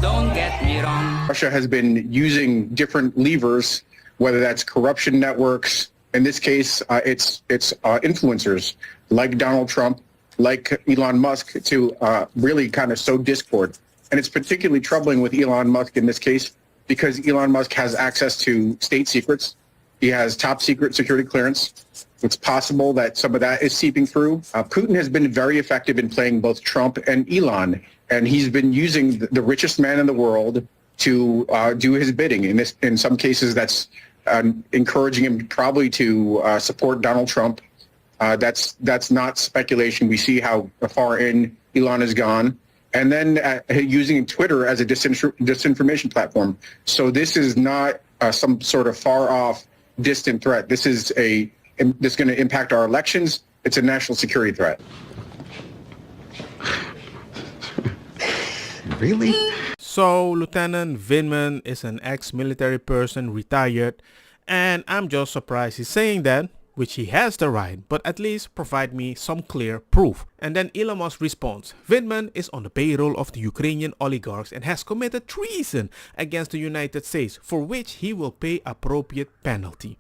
Don't get me wrong. Russia has been using different levers, whether that's corruption networks. In this case, it's influencers like Donald Trump, like Elon Musk, to really kind of sow discord. And it's particularly troubling with Elon Musk in this case because Elon Musk has access to state secrets. He has top secret security clearance. It's possible that some of that is seeping through. Putin has been very effective in playing both Trump and Elon, and he's been using the richest man in the world to do his bidding. In some cases, that's encouraging him probably to support Donald Trump. That's not speculation. We see how far in Elon has gone. And then using Twitter as a disinformation platform. So this is not some sort of far-off, distant threat. This is going to impact our elections. It's a national security threat. Really? So Lieutenant Vindman is an ex-military person, retired, and I'm just surprised he's saying that, which he has the right, but at least provide me some clear proof. And then Elon Musk responds, Vindman is on the payroll of the Ukrainian oligarchs and has committed treason against the United States, for which he will pay appropriate penalty.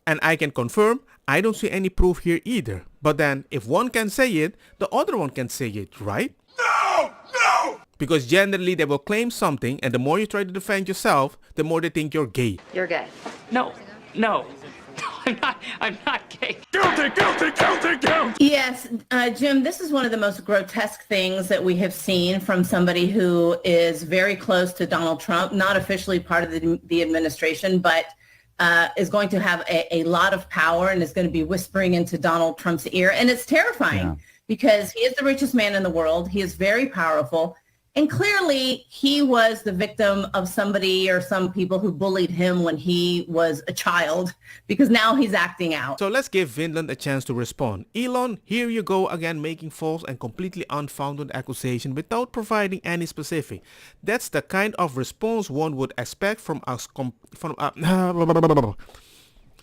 And I can confirm, I don't see any proof here either. But then, if one can say it, the other one can say it, right? No! No! Because generally they will claim something, and the more you try to defend yourself, the more they think you're gay. You're gay. No, no. I'm not gay. Guilty, guilty, guilty, guilty. Yes, Jim, this is one of the most grotesque things that we have seen from somebody who is very close to Donald Trump, not officially part of the administration, but is going to have a lot of power and is going to be whispering into Donald Trump's ear. And it's terrifying because he is the richest man in the world. He is very powerful. And clearly he was the victim of somebody or some people who bullied him when he was a child, because now he's acting out. So let's give Vindman a chance to respond. Elon, here you go again, making false and completely unfounded accusation without providing any specific. That's the kind of response one would expect from us.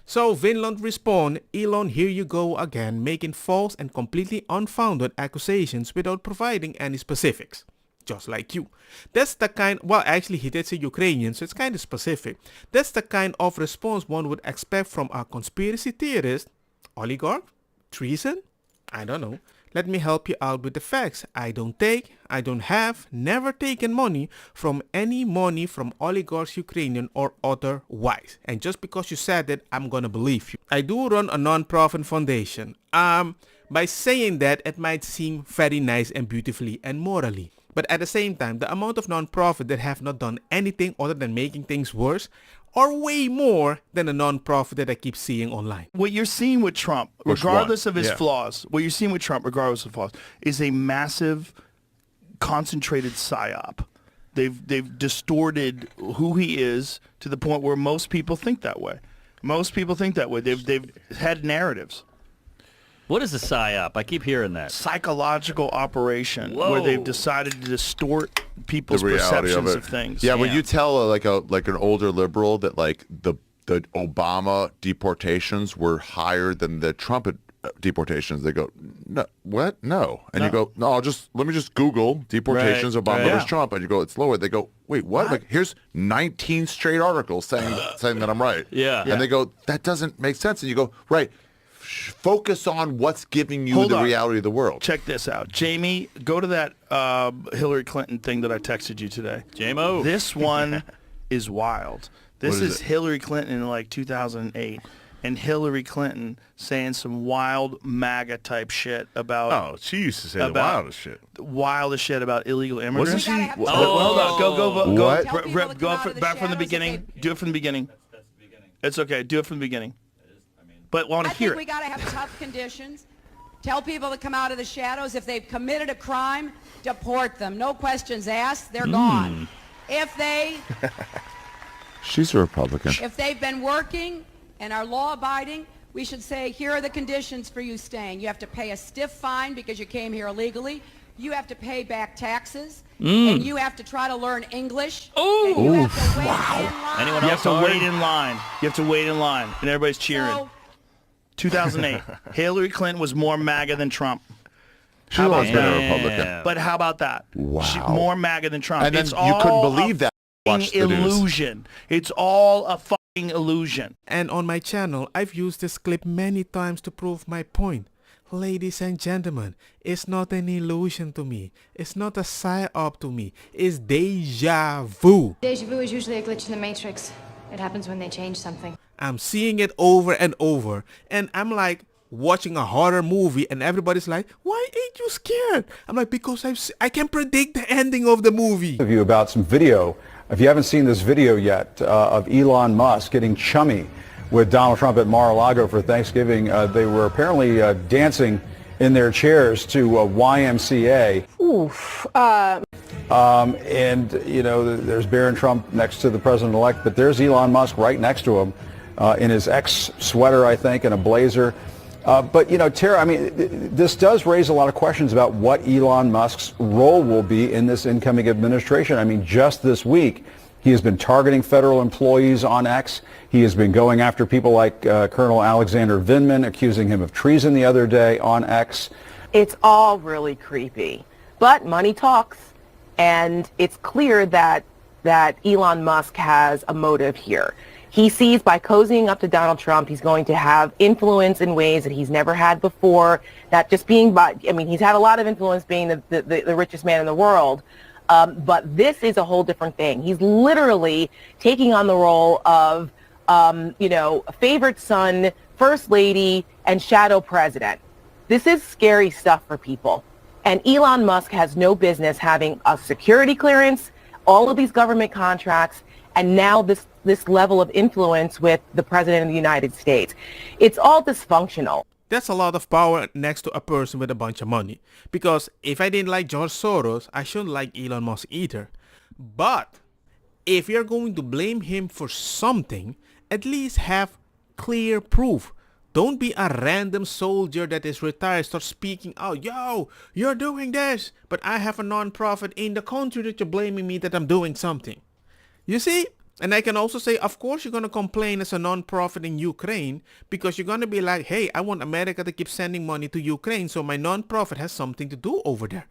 So Vindman respond, Elon, here you go again, making false and completely unfounded accusations without providing any specifics. Just like you. That's the kind, well actually he did say Ukrainian, so it's kind of specific. That's the kind of response one would expect from a conspiracy theorist, oligarch, treason? I don't know. Let me help you out with the facts. I don't have, never taken money from oligarchs, Ukrainian or otherwise. And just because you said it, I'm gonna believe you. I do run a non-profit foundation. By saying that, it might seem very nice and beautifully and morally. But at the same time, the amount of non-profit that have not done anything other than making things worse are way more than the non-profit that I keep seeing online. What you're seeing with Trump, regardless of his flaws, is a massive, concentrated psyop. They've distorted who he is to the point where most people think that way. They've had narratives. What is a psyop? I keep hearing that. Psychological operation where they've decided to distort people's perceptions of things. Yeah, when you tell like an older liberal that like the Obama deportations were higher than the Trump deportations, they go, no, what? No. And you go, no, let me just Google deportations Obama versus Trump, and you go, it's lower. They go, wait, what? Like here's 19 straight articles saying that I'm right. And they go, that doesn't make sense. And you go, right. Focus on what's giving you the reality of the world. Check this out. Jamie, go to that Hillary Clinton thing that I texted you today. JMO. This one is wild. This is Hillary Clinton in like 2008. And Hillary Clinton saying some wild MAGA type shit about... Oh, she used to say the wildest shit. Wildest shit about illegal immigrants. Wasn't she? Hold on. Go back from the beginning. Do it from the beginning. That's the beginning. It's okay. Do it from the beginning. But want to I hear think we got to have tough conditions. Tell people to come out of the shadows. If they've committed a crime, deport them. No questions asked. They're gone. If they... She's a Republican. If they've been working and are law-abiding, we should say, here are the conditions for you staying. You have to pay a stiff fine because you came here illegally. You have to pay back taxes. And you have to try to learn English. Oh, you have to wait in line. Anyone You else have to hard? wait in line. You have to wait in line. And everybody's cheering. So, 2008. Hillary Clinton was more MAGA than Trump. She's always been a Republican. Damn. But how about that? Wow. More MAGA than Trump. And then It's you all couldn't believe a that. Watch the news. illusion. It's all a fucking illusion. And on my channel, I've used this clip many times to prove my point. Ladies and gentlemen, it's not an illusion to me. It's not a psyop to me. It's deja vu. Deja vu is usually a glitch in the Matrix. It happens when they change something. I'm seeing it over and over. And I'm like watching a horror movie and everybody's like, why ain't you scared? I'm like, because I can predict the ending of the movie. Of you about some video. If you haven't seen this video yet of Elon Musk getting chummy with Donald Trump at Mar-a-Lago for Thanksgiving, they were apparently dancing in their chairs to YMCA. Oof. And, you know, there's Barron Trump next to the president-elect, but there's Elon Musk right next to him in his ex-sweater, I think, and a blazer. But, you know, Tara, I mean, this does raise a lot of questions about what Elon Musk's role will be in this incoming administration. I mean, just this week, he has been targeting federal employees on X. He has been going after people like Colonel Alexander Vindman, accusing him of treason the other day on X. It's all really creepy. But money talks. And it's clear that Elon Musk has a motive here. He sees by cozying up to Donald Trump, he's going to have influence in ways that he's never had before. That just being, I mean, he's had a lot of influence being the richest man in the world. But this is a whole different thing. He's literally taking on the role of, you know, favorite son, first lady, and shadow president. This is scary stuff for people. And Elon Musk has no business having a security clearance, all of these government contracts, and now this level of influence with the president of the United States. It's all dysfunctional. That's a lot of power next to a person with a bunch of money. Because if I didn't like George Soros, I shouldn't like Elon Musk either. But if you're going to blame him for something, at least have clear proof. Don't be a random soldier that is retired, start speaking out, yo, you're doing this, but I have a non-profit in the country that you're blaming me that I'm doing something. You see? And I can also say, of course, you're going to complain as a non-profit in Ukraine because you're going to be like, hey, I want America to keep sending money to Ukraine, so my non-profit has something to do over there.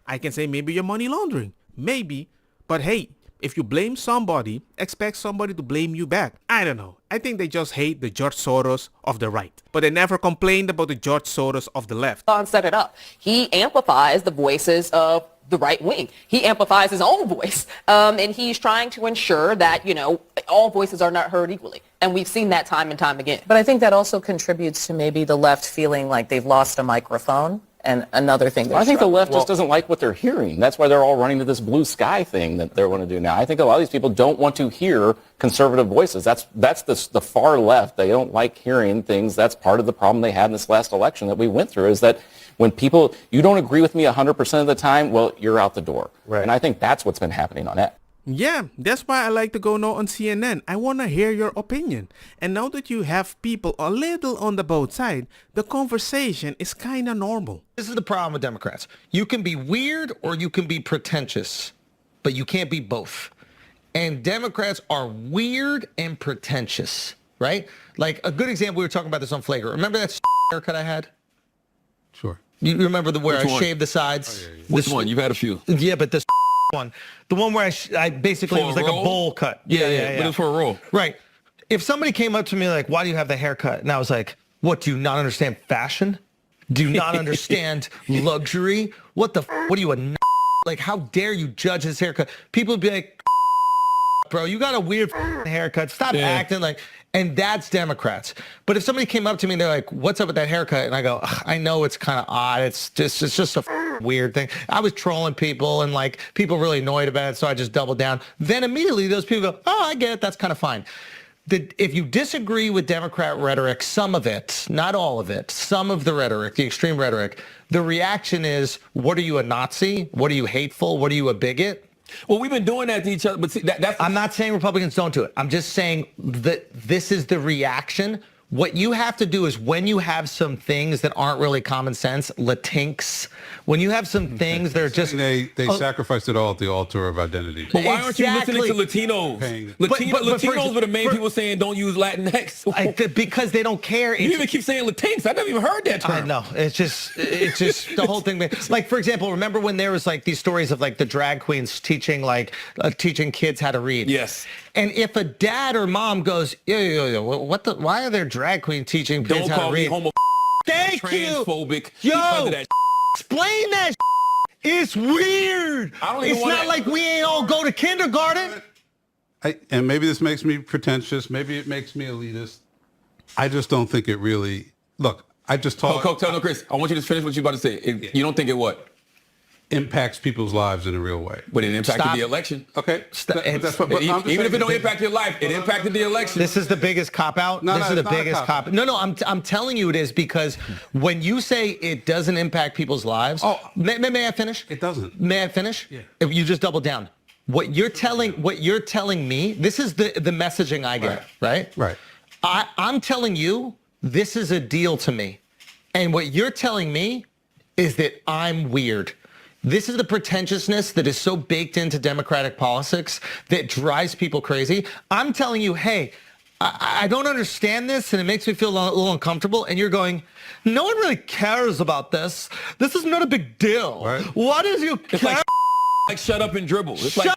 I can say maybe you're money laundering. Maybe. But hey, if you blame somebody, expect somebody to blame you back. I don't know. I think they just hate the George Soros of the right. But they never complained about the George Soros of the left. Elon set it up. He amplifies the voices of the right wing. He amplifies his own voice. And he's trying to ensure that, you know, all voices are not heard equally. And we've seen that time and time again. But I think that also contributes to maybe the left feeling like they've lost a microphone. And another thing, I think the left just doesn't like what they're hearing. That's why they're all running to this blue sky thing that they want to do now. I think a lot of these people don't want to hear conservative voices. That's the far left. They don't like hearing things. That's part of the problem they had in this last election that we went through, is that when people, you don't agree with me 100% of the time, well, you're out the door. Right. And I think that's what's been happening on that. Yeah, that's why I like to go now on CNN. I want to hear your opinion. And now that you have people a little on the both side, the conversation is kind of normal. This is the problem with Democrats. You can be weird or you can be pretentious, but you can't be both. And Democrats are weird and pretentious, right? Like a good example, we were talking about this on Flagrant. Remember that haircut I had? Sure. You remember where I one? shaved the sides? Oh, yeah. Which one? You've had a few. Yeah, but this one, the one where I basically, it was like a bowl cut. Yeah. But it's for a roll. Right. If somebody came up to me like, why do you have the haircut? And I was like, what, do you not understand fashion? Do you not understand luxury? What are you, like, how dare you judge his haircut? People would be like, bro, you got a weird haircut. Stop acting like, and that's Democrats. But if somebody came up to me and they're like, what's up with that haircut? And I go, I know it's kind of odd. It's just a weird thing. I was trolling people and like people really annoyed about it. So I just doubled down. Then immediately those people go, oh, I get it. That's kind of fine. If you disagree with Democrat rhetoric, some of it, not all of it, some of the rhetoric, the extreme rhetoric, the reaction is, what are you, a Nazi? What are you, hateful? What are you, a bigot? Well, we've been doing that to each other, but see, that's... I'm not saying Republicans don't do it. I'm just saying that this is the reaction What you have to do is when you have some things that aren't really common sense, Latinx, when you have some things that are just... They sacrificed it all at the altar of identity. But why aren't you listening to Latinos? Latinos were the main people saying don't use Latinx. Because they don't care. You even keep saying Latinx. I never even heard that term. I know. It's just the whole thing. Like, for example, remember when there was like these stories of like the drag queens teaching kids how to read? Yes. And if a dad or mom goes, why are there drag queens teaching kids how to read? Don't call me Thank transphobic. Yo, explain that. It's weird. It's not like we ain't all go to kindergarten. And maybe this makes me pretentious. Maybe it makes me elitist. I just don't think it really. Look, I just talk. No, Chris, I want you to finish what you're about to say. You don't think it what? Impacts people's lives in a real way. But it impacted the election. Okay. Even if it don't impact your life, it impacted the election. This is the biggest cop-out. This is the biggest cop-out. No, I'm telling you it is, because when you say it doesn't impact people's lives, may I finish? It doesn't. May I finish? Yeah. If you just double down. What you're telling me, this is the messaging I get, right? Right. I'm telling you, this is a deal to me. And what you're telling me is that I'm weird. This is the pretentiousness that is so baked into Democratic politics that drives people crazy. I'm telling you, hey, I don't understand this, and it makes me feel a little uncomfortable. And you're going, no one really cares about this. This is not a big deal. Right. What is you care? Like shut up and dribble. It's shut like,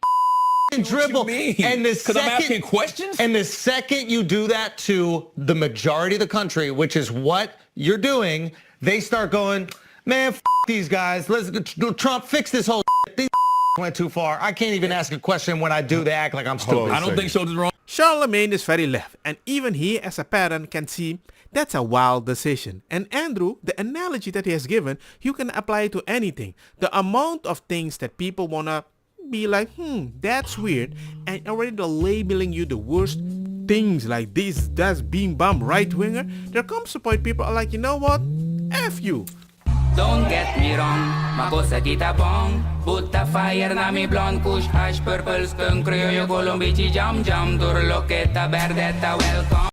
and dribble. And because I'm asking questions? And the second you do that to the majority of the country, which is what you're doing, they start going, man, these guys. Trump, fix this whole shit. These went too far. I can't even ask a question. When I do, they act like I'm stupid. I don't think so. Wrong. Charlemagne is very left, and even he as a parent can see that's a wild decision. And Andrew, the analogy that he has given, you can apply to anything. The amount of things that people want to be like, that's weird, and already they're labeling you the worst things like this, that's being bum right-winger. There comes a point people are like, you know what? F you. Don't get me wrong, makosa kita bong. Put the fire na mi blonde kush, hash, purple, skunk, criollo, colombici, jam, jam, durloqueta, verdetta, welcome.